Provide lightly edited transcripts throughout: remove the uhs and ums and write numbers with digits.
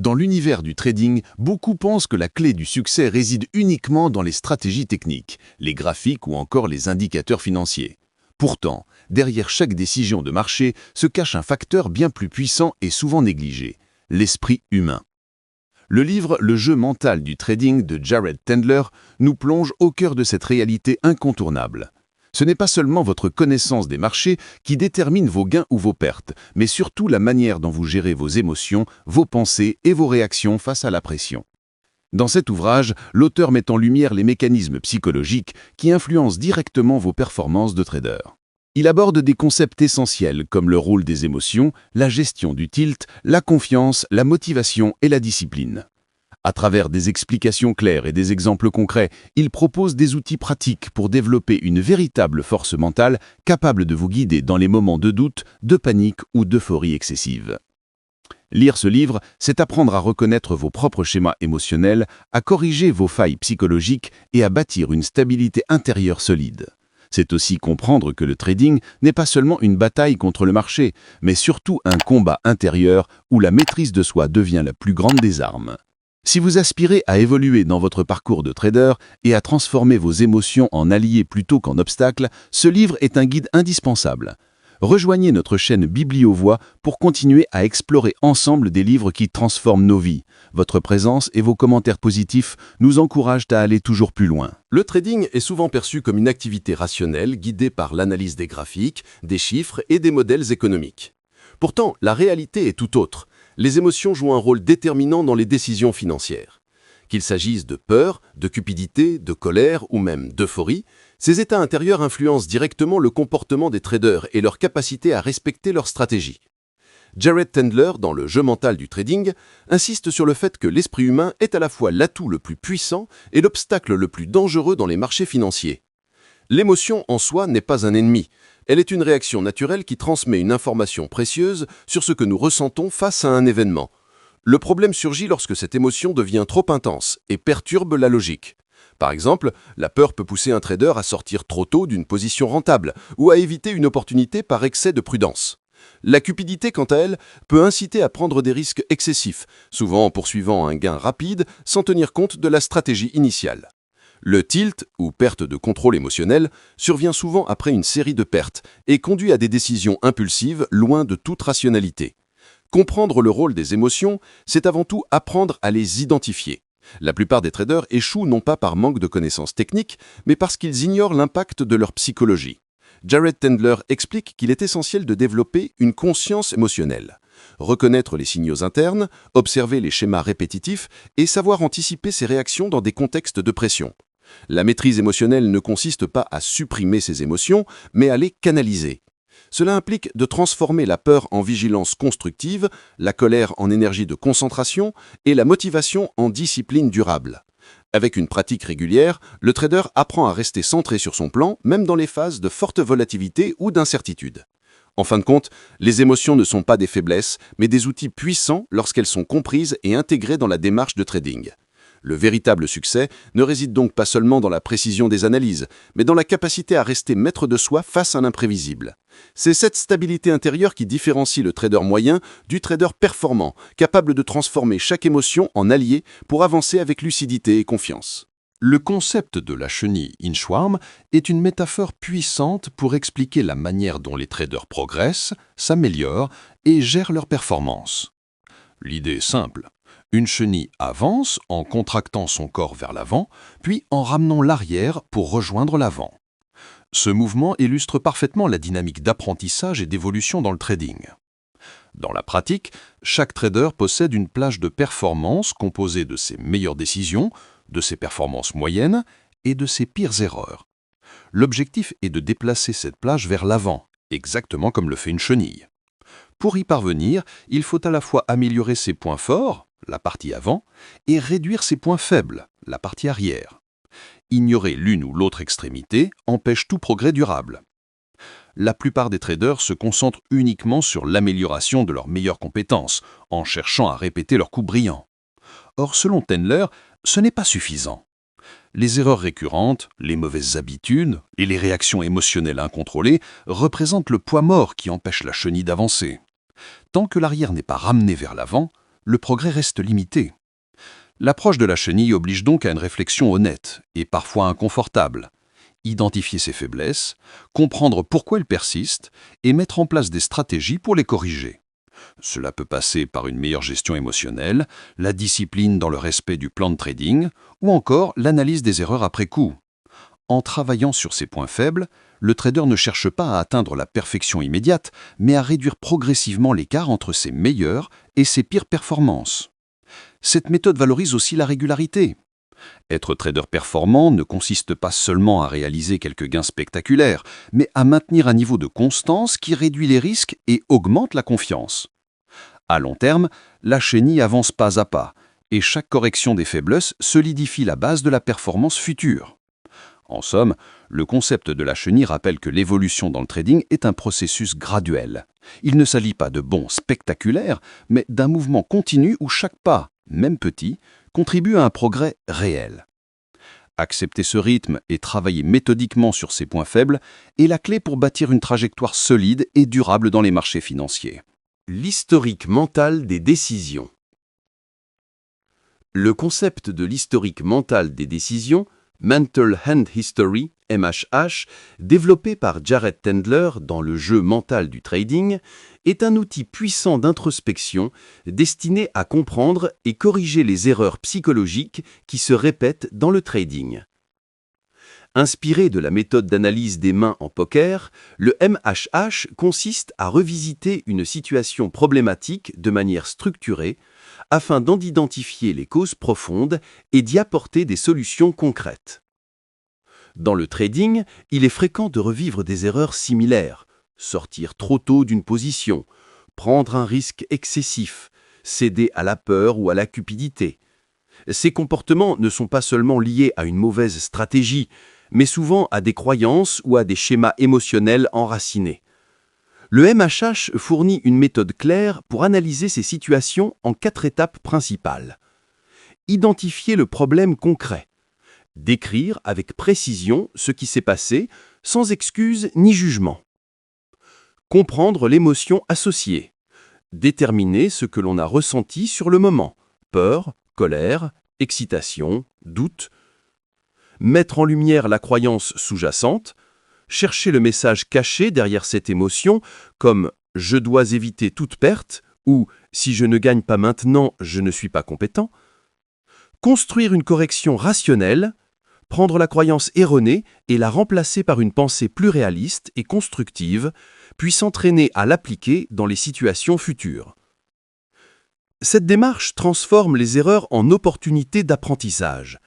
Dans l'univers du trading, beaucoup pensent que la clé du succès réside uniquement dans les stratégies techniques, les graphiques ou encore les indicateurs financiers. Pourtant, derrière chaque décision de marché se cache un facteur bien plus puissant et souvent négligé, l'esprit humain. Le livre « Le jeu mental du trading » de Jared Tendler nous plonge au cœur de cette réalité incontournable. Ce n'est pas seulement votre connaissance des marchés qui détermine vos gains ou vos pertes, mais surtout la manière dont vous gérez vos émotions, vos pensées et vos réactions face à la pression. Dans cet ouvrage, l'auteur met en lumière les mécanismes psychologiques qui influencent directement vos performances de trader. Il aborde des concepts essentiels comme le rôle des émotions, la gestion du tilt, la confiance, la motivation et la discipline. À travers des explications claires et des exemples concrets, il propose des outils pratiques pour développer une véritable force mentale capable de vous guider dans les moments de doute, de panique ou d'euphorie excessive. Lire ce livre, c'est apprendre à reconnaître vos propres schémas émotionnels, à corriger vos failles psychologiques et à bâtir une stabilité intérieure solide. C'est aussi comprendre que le trading n'est pas seulement une bataille contre le marché, mais surtout un combat intérieur où la maîtrise de soi devient la plus grande des armes. Si vous aspirez à évoluer dans votre parcours de trader et à transformer vos émotions en alliés plutôt qu'en obstacles, ce livre est un guide indispensable. Rejoignez notre chaîne Bibliovoix pour continuer à explorer ensemble des livres qui transforment nos vies. Votre présence et vos commentaires positifs nous encouragent à aller toujours plus loin. Le trading est souvent perçu comme une activité rationnelle guidée par l'analyse des graphiques, des chiffres et des modèles économiques. Pourtant, la réalité est tout autre. Les émotions jouent un rôle déterminant dans les décisions financières. Qu'il s'agisse de peur, de cupidité, de colère ou même d'euphorie, ces états intérieurs influencent directement le comportement des traders et leur capacité à respecter leur stratégie. Jared Tendler, dans le jeu mental du trading, insiste sur le fait que l'esprit humain est à la fois l'atout le plus puissant et l'obstacle le plus dangereux dans les marchés financiers. L'émotion en soi n'est pas un ennemi. Elle est une réaction naturelle qui transmet une information précieuse sur ce que nous ressentons face à un événement. Le problème surgit lorsque cette émotion devient trop intense et perturbe la logique. Par exemple, la peur peut pousser un trader à sortir trop tôt d'une position rentable ou à éviter une opportunité par excès de prudence. La cupidité, quant à elle, peut inciter à prendre des risques excessifs, souvent en poursuivant un gain rapide sans tenir compte de la stratégie initiale. Le tilt, ou perte de contrôle émotionnel, survient souvent après une série de pertes et conduit à des décisions impulsives loin de toute rationalité. Comprendre le rôle des émotions, c'est avant tout apprendre à les identifier. La plupart des traders échouent non pas par manque de connaissances techniques, mais parce qu'ils ignorent l'impact de leur psychologie. Jared Tendler explique qu'il est essentiel de développer une conscience émotionnelle. Reconnaître les signaux internes, observer les schémas répétitifs et savoir anticiper ses réactions dans des contextes de pression. La maîtrise émotionnelle ne consiste pas à supprimer ses émotions, mais à les canaliser. Cela implique de transformer la peur en vigilance constructive, la colère en énergie de concentration et la motivation en discipline durable. Avec une pratique régulière, le trader apprend à rester centré sur son plan, même dans les phases de forte volatilité ou d'incertitude. En fin de compte, les émotions ne sont pas des faiblesses, mais des outils puissants lorsqu'elles sont comprises et intégrées dans la démarche de trading. Le véritable succès ne réside donc pas seulement dans la précision des analyses, mais dans la capacité à rester maître de soi face à l'imprévisible. C'est cette stabilité intérieure qui différencie le trader moyen du trader performant, capable de transformer chaque émotion en allié pour avancer avec lucidité et confiance. Le concept de la chenille inchworm est une métaphore puissante pour expliquer la manière dont les traders progressent, s'améliorent et gèrent leur performance. L'idée est simple. Une chenille avance en contractant son corps vers l'avant, puis en ramenant l'arrière pour rejoindre l'avant. Ce mouvement illustre parfaitement la dynamique d'apprentissage et d'évolution dans le trading. Dans la pratique, chaque trader possède une plage de performance composée de ses meilleures décisions, de ses performances moyennes et de ses pires erreurs. L'objectif est de déplacer cette plage vers l'avant, exactement comme le fait une chenille. Pour y parvenir, il faut à la fois améliorer ses points forts, la partie avant, et réduire ses points faibles, la partie arrière. Ignorer l'une ou l'autre extrémité empêche tout progrès durable. La plupart des traders se concentrent uniquement sur l'amélioration de leurs meilleures compétences, en cherchant à répéter leurs coups brillants. Or, selon Tendler, ce n'est pas suffisant. Les erreurs récurrentes, les mauvaises habitudes et les réactions émotionnelles incontrôlées représentent le poids mort qui empêche la chenille d'avancer. Tant que l'arrière n'est pas ramené vers l'avant, le progrès reste limité. L'approche de la chenille oblige donc à une réflexion honnête et parfois inconfortable. Identifier ses faiblesses, comprendre pourquoi elles persistent et mettre en place des stratégies pour les corriger. Cela peut passer par une meilleure gestion émotionnelle, la discipline dans le respect du plan de trading ou encore l'analyse des erreurs après coup. En travaillant sur ses points faibles, le trader ne cherche pas à atteindre la perfection immédiate, mais à réduire progressivement l'écart entre ses meilleures et ses pires performances. Cette méthode valorise aussi la régularité. Être trader performant ne consiste pas seulement à réaliser quelques gains spectaculaires, mais à maintenir un niveau de constance qui réduit les risques et augmente la confiance. À long terme, la chenille avance pas à pas, et chaque correction des faiblesses solidifie la base de la performance future. En somme, le concept de la chenille rappelle que l'évolution dans le trading est un processus graduel. Il ne s'agit pas de bonds spectaculaires, mais d'un mouvement continu où chaque pas, même petit, contribue à un progrès réel. Accepter ce rythme et travailler méthodiquement sur ses points faibles est la clé pour bâtir une trajectoire solide et durable dans les marchés financiers. L'historique mental des décisions. Le concept de l'historique mental des décisions, Mental Hand History, MHH, développé par Jared Tendler dans le jeu mental du trading, est un outil puissant d'introspection destiné à comprendre et corriger les erreurs psychologiques qui se répètent dans le trading. Inspiré de la méthode d'analyse des mains en poker, le MHH consiste à revisiter une situation problématique de manière structurée afin d'en identifier les causes profondes et d'y apporter des solutions concrètes. Dans le trading, il est fréquent de revivre des erreurs similaires, sortir trop tôt d'une position, prendre un risque excessif, céder à la peur ou à la cupidité. Ces comportements ne sont pas seulement liés à une mauvaise stratégie, mais souvent à des croyances ou à des schémas émotionnels enracinés. Le MHH fournit une méthode claire pour analyser ces situations en 4 étapes principales. Identifier le problème concret. Décrire avec précision ce qui s'est passé, sans excuse ni jugement. Comprendre l'émotion associée. Déterminer ce que l'on a ressenti sur le moment. Peur, colère, excitation, doute. Mettre en lumière la croyance sous-jacente. Chercher le message caché derrière cette émotion, comme « je dois éviter toute perte » ou « si je ne gagne pas maintenant, je ne suis pas compétent ». Construire une correction rationnelle, prendre la croyance erronée et la remplacer par une pensée plus réaliste et constructive, puis s'entraîner à l'appliquer dans les situations futures. Cette démarche transforme les erreurs en opportunités d'apprentissage.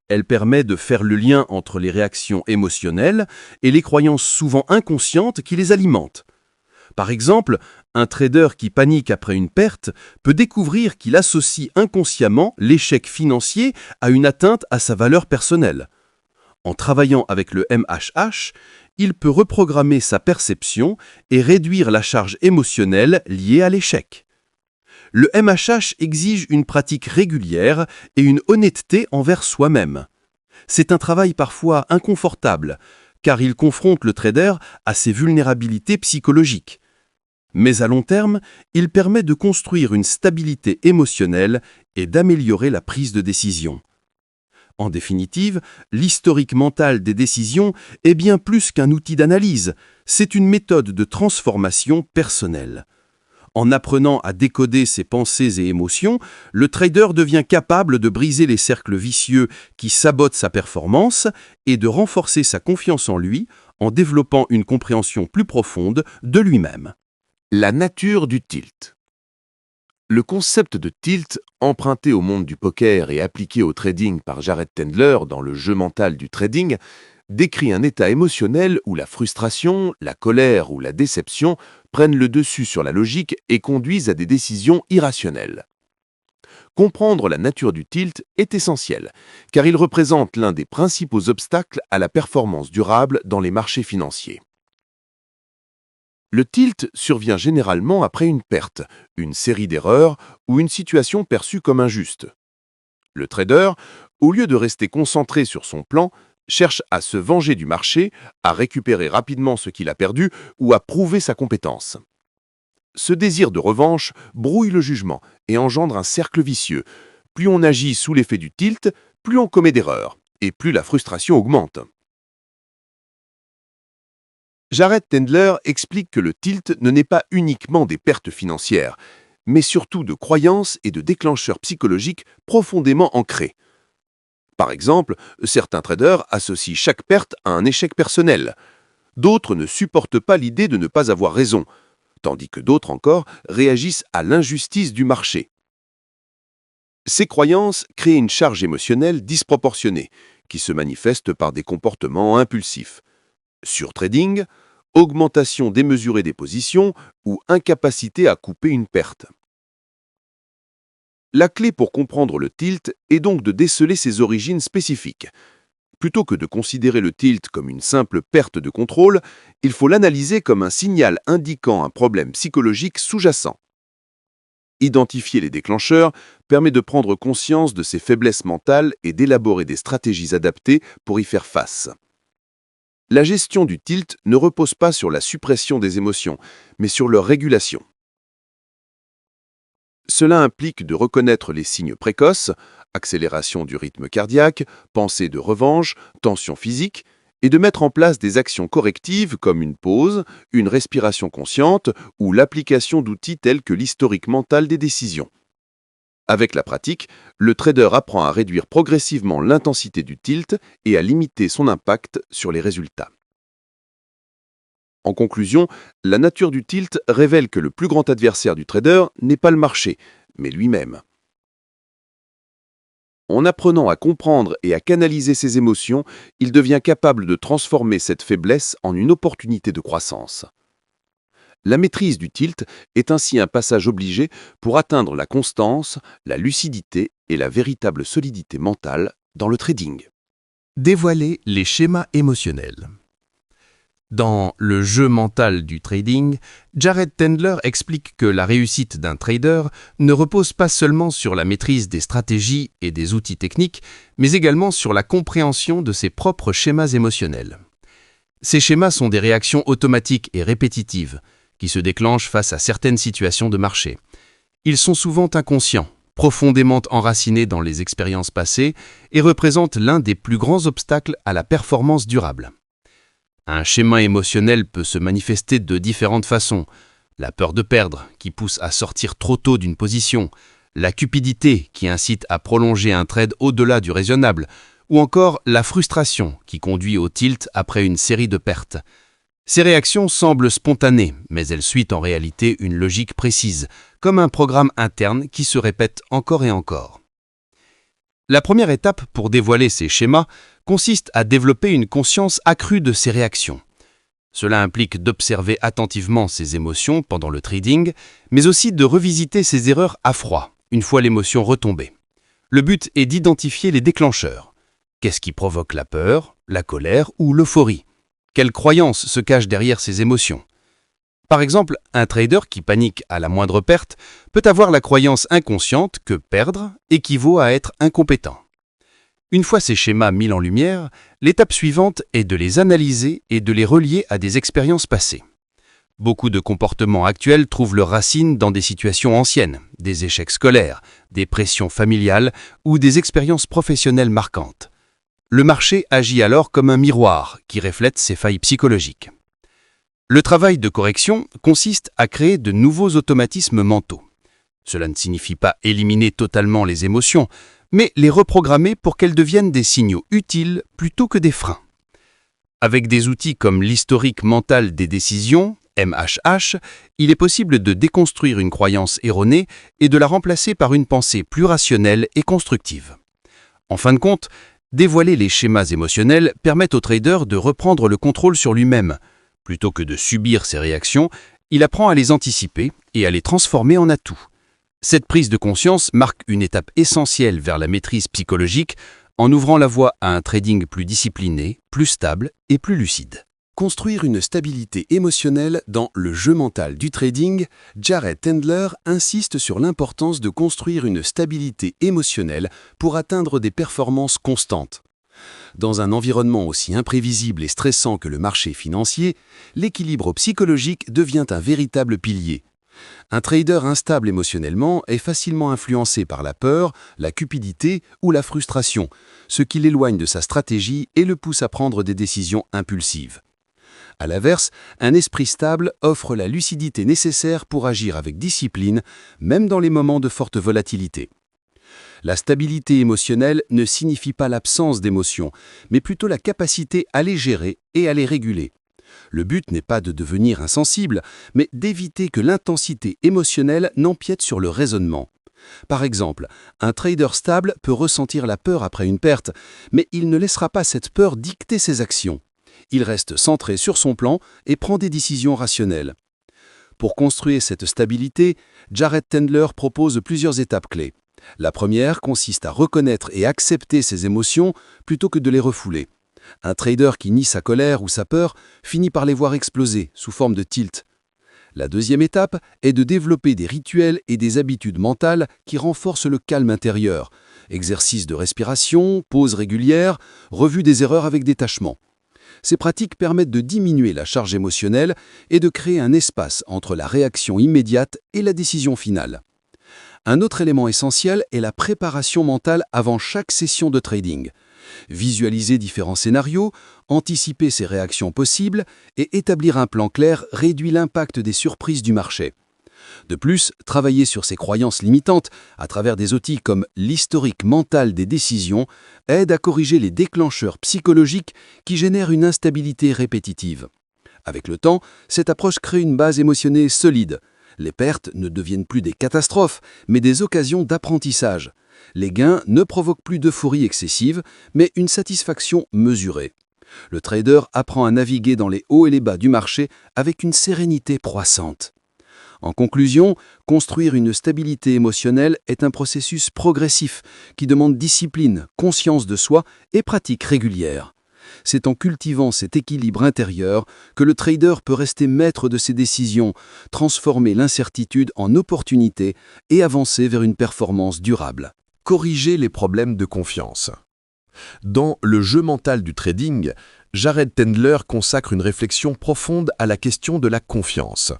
Elle permet de faire le lien entre les réactions émotionnelles et les croyances souvent inconscientes qui les alimentent. Par exemple, un trader qui panique après une perte peut découvrir qu'il associe inconsciemment l'échec financier à une atteinte à sa valeur personnelle. En travaillant avec le MHH, il peut reprogrammer sa perception et réduire la charge émotionnelle liée à l'échec. Le MHH exige une pratique régulière et une honnêteté envers soi-même. C'est un travail parfois inconfortable, car il confronte le trader à ses vulnérabilités psychologiques. Mais à long terme, il permet de construire une stabilité émotionnelle et d'améliorer la prise de décision. En définitive, l'historique mental des décisions est bien plus qu'un outil d'analyse, c'est une méthode de transformation personnelle. En apprenant à décoder ses pensées et émotions, le trader devient capable de briser les cercles vicieux qui sabotent sa performance et de renforcer sa confiance en lui en développant une compréhension plus profonde de lui-même. La nature du tilt. Le concept de tilt, emprunté au monde du poker et appliqué au trading par Jared Tendler dans le jeu mental du trading, décrit un état émotionnel où la frustration, la colère ou la déception prennent le dessus sur la logique et conduisent à des décisions irrationnelles. Comprendre la nature du tilt est essentiel, car il représente l'un des principaux obstacles à la performance durable dans les marchés financiers. Le tilt survient généralement après une perte, une série d'erreurs ou une situation perçue comme injuste. Le trader, au lieu de rester concentré sur son plan, cherche à se venger du marché, à récupérer rapidement ce qu'il a perdu ou à prouver sa compétence. Ce désir de revanche brouille le jugement et engendre un cercle vicieux. Plus on agit sous l'effet du tilt, plus on commet d'erreurs, et plus la frustration augmente. Jared Tendler explique que le tilt ne naît pas uniquement des pertes financières, mais surtout de croyances et de déclencheurs psychologiques profondément ancrés. Par exemple, certains traders associent chaque perte à un échec personnel. D'autres ne supportent pas l'idée de ne pas avoir raison, tandis que d'autres encore réagissent à l'injustice du marché. Ces croyances créent une charge émotionnelle disproportionnée, qui se manifeste par des comportements impulsifs. Surtrading, augmentation démesurée des positions ou incapacité à couper une perte. La clé pour comprendre le tilt est donc de déceler ses origines spécifiques. Plutôt que de considérer le tilt comme une simple perte de contrôle, il faut l'analyser comme un signal indiquant un problème psychologique sous-jacent. Identifier les déclencheurs permet de prendre conscience de ses faiblesses mentales et d'élaborer des stratégies adaptées pour y faire face. La gestion du tilt ne repose pas sur la suppression des émotions, mais sur leur régulation. Cela implique de reconnaître les signes précoces, accélération du rythme cardiaque, pensée de revanche, tension physique, et de mettre en place des actions correctives comme une pause, une respiration consciente ou l'application d'outils tels que l'historique mental des décisions. Avec la pratique, le trader apprend à réduire progressivement l'intensité du tilt et à limiter son impact sur les résultats. En conclusion, la nature du tilt révèle que le plus grand adversaire du trader n'est pas le marché, mais lui-même. En apprenant à comprendre et à canaliser ses émotions, il devient capable de transformer cette faiblesse en une opportunité de croissance. La maîtrise du tilt est ainsi un passage obligé pour atteindre la constance, la lucidité et la véritable solidité mentale dans le trading. Dévoiler les schémas émotionnels. Dans Le jeu mental du trading, Jared Tendler explique que la réussite d'un trader ne repose pas seulement sur la maîtrise des stratégies et des outils techniques, mais également sur la compréhension de ses propres schémas émotionnels. Ces schémas sont des réactions automatiques et répétitives qui se déclenchent face à certaines situations de marché. Ils sont souvent inconscients, profondément enracinés dans les expériences passées et représentent l'un des plus grands obstacles à la performance durable. Un schéma émotionnel peut se manifester de différentes façons. La peur de perdre, qui pousse à sortir trop tôt d'une position, la cupidité, qui incite à prolonger un trade au-delà du raisonnable, ou encore la frustration, qui conduit au tilt après une série de pertes. Ces réactions semblent spontanées, mais elles suivent en réalité une logique précise, comme un programme interne qui se répète encore et encore. La première étape pour dévoiler ces schémas consiste à développer une conscience accrue de ces réactions. Cela implique d'observer attentivement ses émotions pendant le trading, mais aussi de revisiter ses erreurs à froid, une fois l'émotion retombée. Le but est d'identifier les déclencheurs. Qu'est-ce qui provoque la peur, la colère ou l'euphorie? Quelles croyances se cachent derrière ces émotions? Par exemple, un trader qui panique à la moindre perte peut avoir la croyance inconsciente que perdre équivaut à être incompétent. Une fois ces schémas mis en lumière, l'étape suivante est de les analyser et de les relier à des expériences passées. Beaucoup de comportements actuels trouvent leurs racines dans des situations anciennes, des échecs scolaires, des pressions familiales ou des expériences professionnelles marquantes. Le marché agit alors comme un miroir qui reflète ces failles psychologiques. Le travail de correction consiste à créer de nouveaux automatismes mentaux. Cela ne signifie pas éliminer totalement les émotions, mais les reprogrammer pour qu'elles deviennent des signaux utiles plutôt que des freins. Avec des outils comme l'historique mental des décisions, MHH, il est possible de déconstruire une croyance erronée et de la remplacer par une pensée plus rationnelle et constructive. En fin de compte, dévoiler les schémas émotionnels permet au trader de reprendre le contrôle sur lui-même. Plutôt que de subir ces réactions, il apprend à les anticiper et à les transformer en atouts. Cette prise de conscience marque une étape essentielle vers la maîtrise psychologique en ouvrant la voie à un trading plus discipliné, plus stable et plus lucide. Construire une stabilité émotionnelle dans le jeu mental du trading, Jared Tendler insiste sur l'importance de construire une stabilité émotionnelle pour atteindre des performances constantes. Dans un environnement aussi imprévisible et stressant que le marché financier, l'équilibre psychologique devient un véritable pilier. Un trader instable émotionnellement est facilement influencé par la peur, la cupidité ou la frustration, ce qui l'éloigne de sa stratégie et le pousse à prendre des décisions impulsives. À l'inverse, un esprit stable offre la lucidité nécessaire pour agir avec discipline, même dans les moments de forte volatilité. La stabilité émotionnelle ne signifie pas l'absence d'émotions, mais plutôt la capacité à les gérer et à les réguler. Le but n'est pas de devenir insensible, mais d'éviter que l'intensité émotionnelle n'empiète sur le raisonnement. Par exemple, un trader stable peut ressentir la peur après une perte, mais il ne laissera pas cette peur dicter ses actions. Il reste centré sur son plan et prend des décisions rationnelles. Pour construire cette stabilité, Jared Tendler propose plusieurs étapes clés. La première consiste à reconnaître et accepter ses émotions plutôt que de les refouler. Un trader qui nie sa colère ou sa peur finit par les voir exploser sous forme de tilt. La deuxième étape est de développer des rituels et des habitudes mentales qui renforcent le calme intérieur. Exercice de respiration, pause régulière, revue des erreurs avec détachement. Ces pratiques permettent de diminuer la charge émotionnelle et de créer un espace entre la réaction immédiate et la décision finale. Un autre élément essentiel est la préparation mentale avant chaque session de trading. Visualiser différents scénarios, anticiper ses réactions possibles et établir un plan clair réduit l'impact des surprises du marché. De plus, travailler sur ses croyances limitantes à travers des outils comme l'historique mental des décisions aide à corriger les déclencheurs psychologiques qui génèrent une instabilité répétitive. Avec le temps, cette approche crée une base émotionnelle solide. Les pertes ne deviennent plus des catastrophes, mais des occasions d'apprentissage. Les gains ne provoquent plus d'euphorie excessive, mais une satisfaction mesurée. Le trader apprend à naviguer dans les hauts et les bas du marché avec une sérénité croissante. En conclusion, construire une stabilité émotionnelle est un processus progressif qui demande discipline, conscience de soi et pratique régulière. C'est en cultivant cet équilibre intérieur que le trader peut rester maître de ses décisions, transformer l'incertitude en opportunité et avancer vers une performance durable. Corriger les problèmes de confiance. Dans Le jeu mental du trading, Jared Tendler consacre une réflexion profonde à la question de la confiance.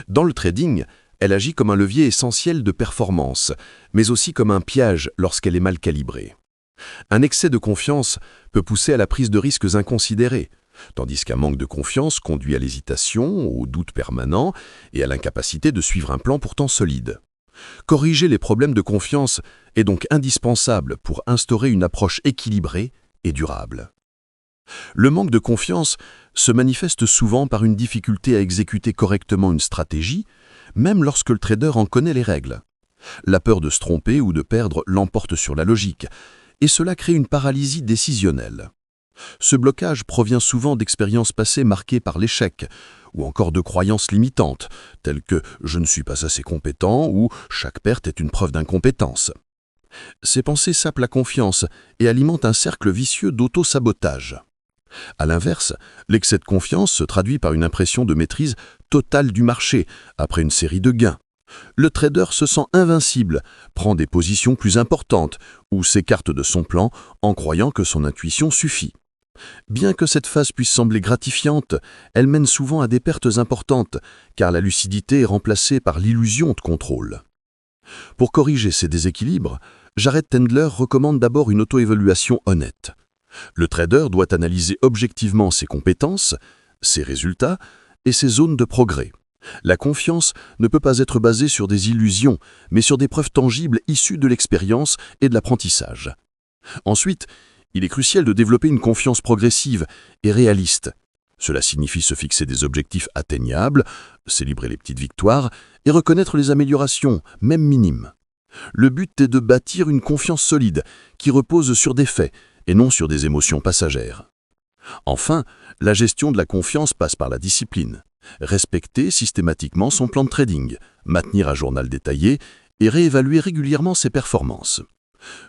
Dans le trading, elle agit comme un levier essentiel de performance, mais aussi comme un piège lorsqu'elle est mal calibrée. Un excès de confiance peut pousser à la prise de risques inconsidérés, tandis qu'un manque de confiance conduit à l'hésitation, au doute permanent et à l'incapacité de suivre un plan pourtant solide. Corriger les problèmes de confiance est donc indispensable pour instaurer une approche équilibrée et durable. Le manque de confiance se manifeste souvent par une difficulté à exécuter correctement une stratégie, même lorsque le trader en connaît les règles. La peur de se tromper ou de perdre l'emporte sur la logique, et cela crée une paralysie décisionnelle. Ce blocage provient souvent d'expériences passées marquées par l'échec, ou encore de croyances limitantes, telles que « je ne suis pas assez compétent » ou « chaque perte est une preuve d'incompétence ». Ces pensées sapent la confiance et alimentent un cercle vicieux d'auto-sabotage. À l'inverse, l'excès de confiance se traduit par une impression de maîtrise totale du marché après une série de gains. Le trader se sent invincible, prend des positions plus importantes ou s'écarte de son plan en croyant que son intuition suffit. Bien que cette phase puisse sembler gratifiante, elle mène souvent à des pertes importantes, car la lucidité est remplacée par l'illusion de contrôle. Pour corriger ces déséquilibres, Jared Tendler recommande d'abord une auto-évaluation honnête. Le trader doit analyser objectivement ses compétences, ses résultats et ses zones de progrès. La confiance ne peut pas être basée sur des illusions, mais sur des preuves tangibles issues de l'expérience et de l'apprentissage. Ensuite, il est crucial de développer une confiance progressive et réaliste. Cela signifie se fixer des objectifs atteignables, célébrer les petites victoires et reconnaître les améliorations, même minimes. Le but est de bâtir une confiance solide qui repose sur des faits et non sur des émotions passagères. Enfin, la gestion de la confiance passe par la discipline. Respecter systématiquement son plan de trading, maintenir un journal détaillé et réévaluer régulièrement ses performances.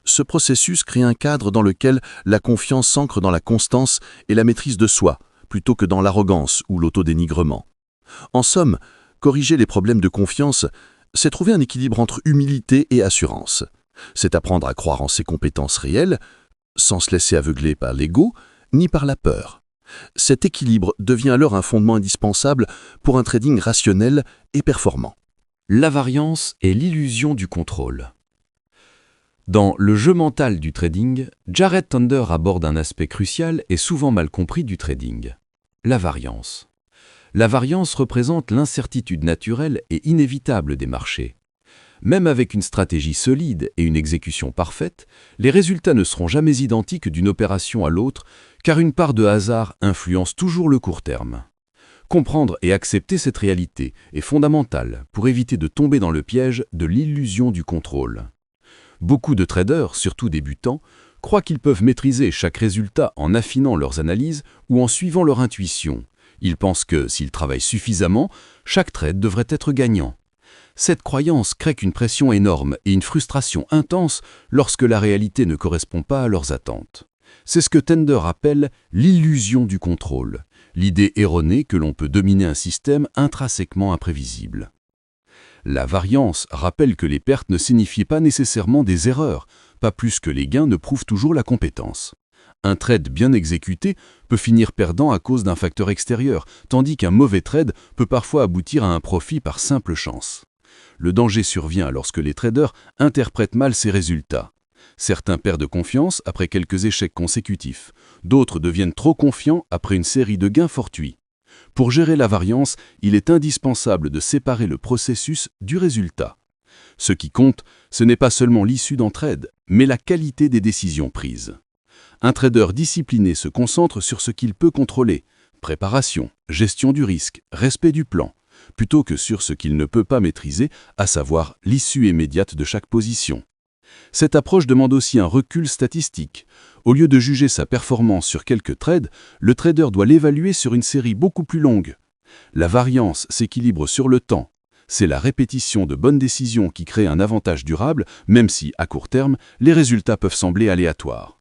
Ce processus crée un cadre dans lequel la confiance s'ancre dans la constance et la maîtrise de soi, plutôt que dans l'arrogance ou l'autodénigrement. En somme, corriger les problèmes de confiance, c'est trouver un équilibre entre humilité et assurance. C'est apprendre à croire en ses compétences réelles, sans se laisser aveugler par l'ego, ni par la peur. Cet équilibre devient alors un fondement indispensable pour un trading rationnel et performant. La variance est l'illusion du contrôle. Dans Le jeu mental du trading, Jared Thunder aborde un aspect crucial et souvent mal compris du trading: la variance. La variance représente l'incertitude naturelle et inévitable des marchés. Même avec une stratégie solide et une exécution parfaite, les résultats ne seront jamais identiques d'une opération à l'autre, car une part de hasard influence toujours le court terme. Comprendre et accepter cette réalité est fondamental pour éviter de tomber dans le piège de l'illusion du contrôle. Beaucoup de traders, surtout débutants, croient qu'ils peuvent maîtriser chaque résultat en affinant leurs analyses ou en suivant leur intuition. Ils pensent que, s'ils travaillent suffisamment, chaque trade devrait être gagnant. Cette croyance crée une pression énorme et une frustration intense lorsque la réalité ne correspond pas à leurs attentes. C'est ce que Thunder appelle l'illusion du contrôle, l'idée erronée que l'on peut dominer un système intrinsèquement imprévisible. La variance rappelle que les pertes ne signifient pas nécessairement des erreurs, pas plus que les gains ne prouvent toujours la compétence. Un trade bien exécuté peut finir perdant à cause d'un facteur extérieur, tandis qu'un mauvais trade peut parfois aboutir à un profit par simple chance. Le danger survient lorsque les traders interprètent mal ces résultats. Certains perdent confiance après quelques échecs consécutifs, d'autres deviennent trop confiants après une série de gains fortuits. Pour gérer la variance, il est indispensable de séparer le processus du résultat. Ce qui compte, ce n'est pas seulement l'issue d'un trade, mais la qualité des décisions prises. Un trader discipliné se concentre sur ce qu'il peut contrôler: préparation, gestion du risque, respect du plan, plutôt que sur ce qu'il ne peut pas maîtriser, à savoir l'issue immédiate de chaque position. Cette approche demande aussi un recul statistique. Au lieu de juger sa performance sur quelques trades, le trader doit l'évaluer sur une série beaucoup plus longue. La variance s'équilibre sur le temps. C'est la répétition de bonnes décisions qui crée un avantage durable, même si, à court terme, les résultats peuvent sembler aléatoires.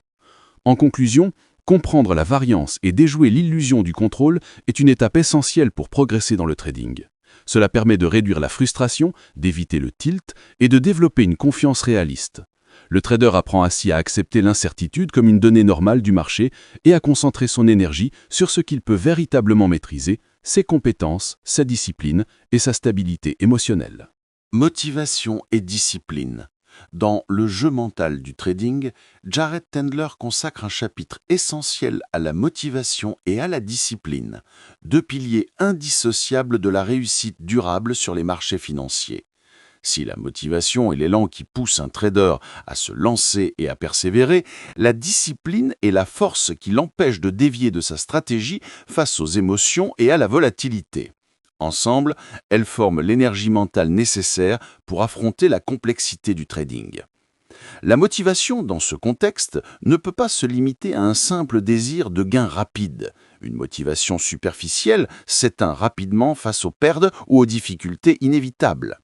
En conclusion, comprendre la variance et déjouer l'illusion du contrôle est une étape essentielle pour progresser dans le trading. Cela permet de réduire la frustration, d'éviter le tilt et de développer une confiance réaliste. Le trader apprend ainsi à accepter l'incertitude comme une donnée normale du marché et à concentrer son énergie sur ce qu'il peut véritablement maîtriser: ses compétences, sa discipline et sa stabilité émotionnelle. Motivation et discipline. Dans Le jeu mental du trading, Jared Tendler consacre un chapitre essentiel à la motivation et à la discipline, deux piliers indissociables de la réussite durable sur les marchés financiers. Si la motivation est l'élan qui pousse un trader à se lancer et à persévérer, la discipline est la force qui l'empêche de dévier de sa stratégie face aux émotions et à la volatilité. Ensemble, elles forment l'énergie mentale nécessaire pour affronter la complexité du trading. La motivation, dans ce contexte, ne peut pas se limiter à un simple désir de gain rapide. Une motivation superficielle s'éteint rapidement face aux pertes ou aux difficultés inévitables.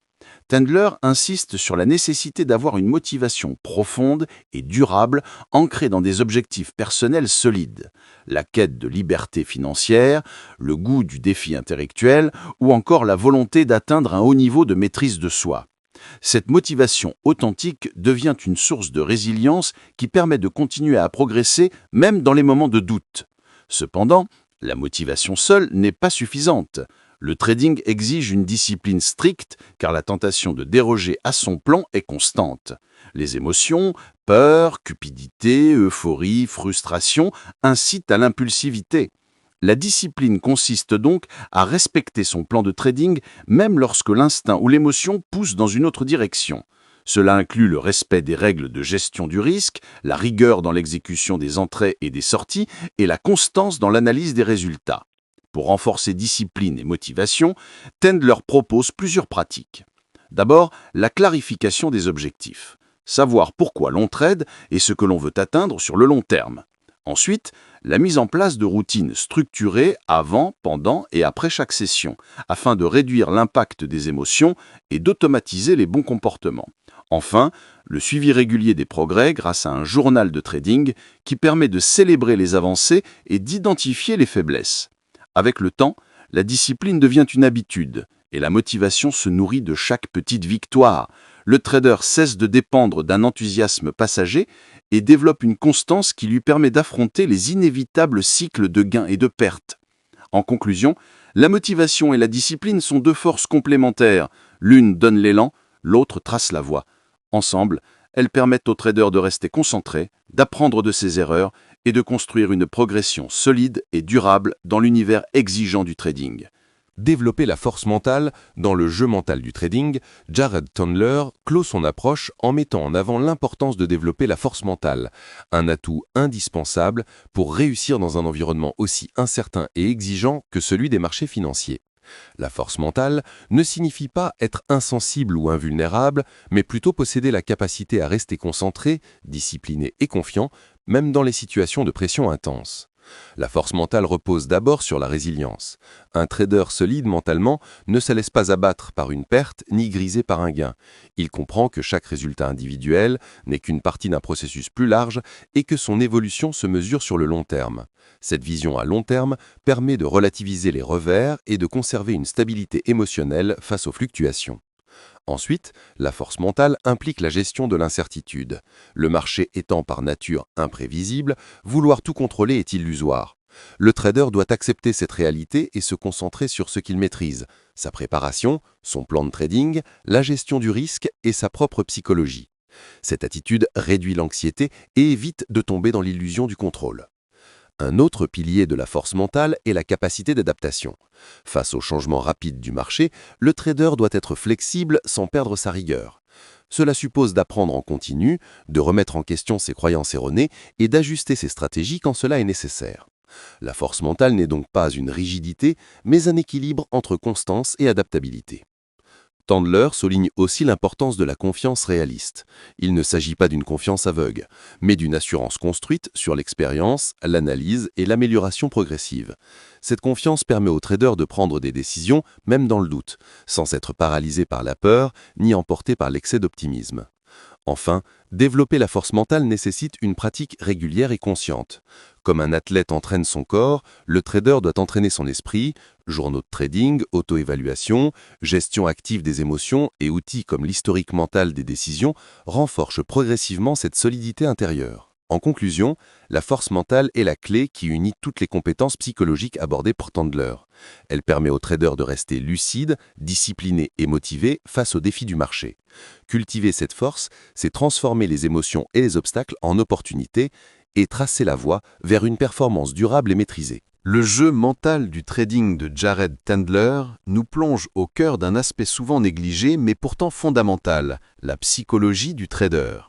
Tendler insiste sur la nécessité d'avoir une motivation profonde et durable, ancrée dans des objectifs personnels solides: la quête de liberté financière, le goût du défi intellectuel ou encore la volonté d'atteindre un haut niveau de maîtrise de soi. Cette motivation authentique devient une source de résilience qui permet de continuer à progresser même dans les moments de doute. Cependant, la motivation seule n'est pas suffisante. Le trading exige une discipline stricte car la tentation de déroger à son plan est constante. Les émotions, peur, cupidité, euphorie, frustration incitent à l'impulsivité. La discipline consiste donc à respecter son plan de trading même lorsque l'instinct ou l'émotion pousse dans une autre direction. Cela inclut le respect des règles de gestion du risque, la rigueur dans l'exécution des entrées et des sorties et la constance dans l'analyse des résultats. Pour renforcer discipline et motivation, Tendler propose plusieurs pratiques. D'abord, la clarification des objectifs. Savoir pourquoi l'on trade et ce que l'on veut atteindre sur le long terme. Ensuite, la mise en place de routines structurées avant, pendant et après chaque session, afin de réduire l'impact des émotions et d'automatiser les bons comportements. Enfin, le suivi régulier des progrès grâce à un journal de trading qui permet de célébrer les avancées et d'identifier les faiblesses. Avec le temps, la discipline devient une habitude et la motivation se nourrit de chaque petite victoire. Le trader cesse de dépendre d'un enthousiasme passager et développe une constance qui lui permet d'affronter les inévitables cycles de gains et de pertes. En conclusion, la motivation et la discipline sont deux forces complémentaires. L'une donne l'élan, l'autre trace la voie. Ensemble, elles permettent aux traders de rester concentrés, d'apprendre de ses erreurs et de construire une progression solide et durable dans l'univers exigeant du trading. Développer la force mentale dans le jeu mental du trading, Jared Tondler clôt son approche en mettant en avant l'importance de développer la force mentale, un atout indispensable pour réussir dans un environnement aussi incertain et exigeant que celui des marchés financiers. La force mentale ne signifie pas être insensible ou invulnérable, mais plutôt posséder la capacité à rester concentré, discipliné et confiant, même dans les situations de pression intense. La force mentale repose d'abord sur la résilience. Un trader solide mentalement ne se laisse pas abattre par une perte ni griser par un gain. Il comprend que chaque résultat individuel n'est qu'une partie d'un processus plus large et que son évolution se mesure sur le long terme. Cette vision à long terme permet de relativiser les revers et de conserver une stabilité émotionnelle face aux fluctuations. Ensuite, la force mentale implique la gestion de l'incertitude. Le marché étant par nature imprévisible, vouloir tout contrôler est illusoire. Le trader doit accepter cette réalité et se concentrer sur ce qu'il maîtrise, sa préparation, son plan de trading, la gestion du risque et sa propre psychologie. Cette attitude réduit l'anxiété et évite de tomber dans l'illusion du contrôle. Un autre pilier de la force mentale est la capacité d'adaptation. Face aux changements rapides du marché, le trader doit être flexible sans perdre sa rigueur. Cela suppose d'apprendre en continu, de remettre en question ses croyances erronées et d'ajuster ses stratégies quand cela est nécessaire. La force mentale n'est donc pas une rigidité, mais un équilibre entre constance et adaptabilité. Tondler souligne aussi l'importance de la confiance réaliste. Il ne s'agit pas d'une confiance aveugle, mais d'une assurance construite sur l'expérience, l'analyse et l'amélioration progressive. Cette confiance permet aux traders de prendre des décisions, même dans le doute, sans être paralysés par la peur ni emportés par l'excès d'optimisme. Enfin, développer la force mentale nécessite une pratique régulière et consciente. Comme un athlète entraîne son corps, le trader doit entraîner son esprit, journaux de trading, auto-évaluation, gestion active des émotions et outils comme l'historique mental des décisions renforcent progressivement cette solidité intérieure. En conclusion, la force mentale est la clé qui unit toutes les compétences psychologiques abordées par Tondler. Elle permet aux traders de rester lucides, disciplinés et motivés face aux défis du marché. Cultiver cette force, c'est transformer les émotions et les obstacles en opportunités et tracer la voie vers une performance durable et maîtrisée. Le jeu mental du trading de Jared Tondler nous plonge au cœur d'un aspect souvent négligé mais pourtant fondamental, la psychologie du trader.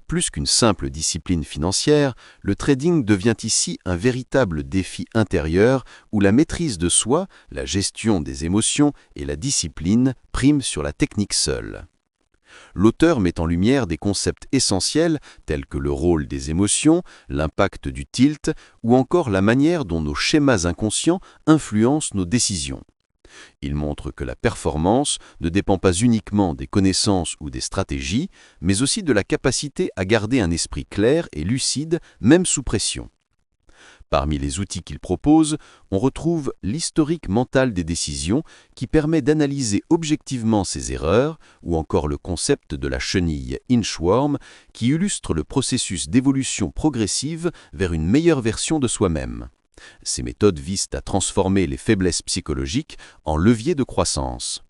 Plus qu'une simple discipline financière, le trading devient ici un véritable défi intérieur où la maîtrise de soi, la gestion des émotions et la discipline priment sur la technique seule. L'auteur met en lumière des concepts essentiels tels que le rôle des émotions, l'impact du tilt ou encore la manière dont nos schémas inconscients influencent nos décisions. Il montre que la performance ne dépend pas uniquement des connaissances ou des stratégies, mais aussi de la capacité à garder un esprit clair et lucide, même sous pression. Parmi les outils qu'il propose, on retrouve l'historique mental des décisions qui permet d'analyser objectivement ses erreurs, ou encore le concept de la chenille inchworm qui illustre le processus d'évolution progressive vers une meilleure version de soi-même. Ces méthodes visent à transformer les faiblesses psychologiques en leviers de croissance.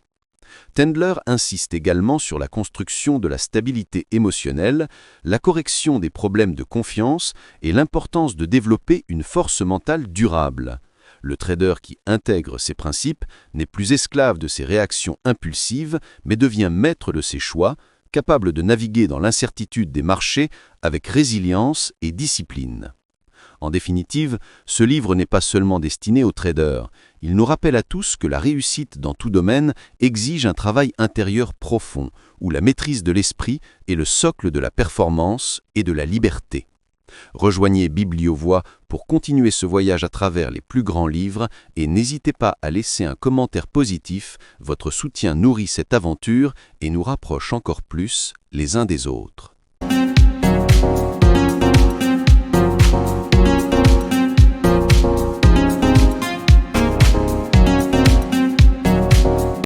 Tondler insiste également sur la construction de la stabilité émotionnelle, la correction des problèmes de confiance et l'importance de développer une force mentale durable. Le trader qui intègre ces principes n'est plus esclave de ses réactions impulsives, mais devient maître de ses choix, capable de naviguer dans l'incertitude des marchés avec résilience et discipline. En définitive, ce livre n'est pas seulement destiné aux traders. Il nous rappelle à tous que la réussite dans tout domaine exige un travail intérieur profond, où la maîtrise de l'esprit est le socle de la performance et de la liberté. Rejoignez Bibliovoix pour continuer ce voyage à travers les plus grands livres et n'hésitez pas à laisser un commentaire positif. Votre soutien nourrit cette aventure et nous rapproche encore plus les uns des autres.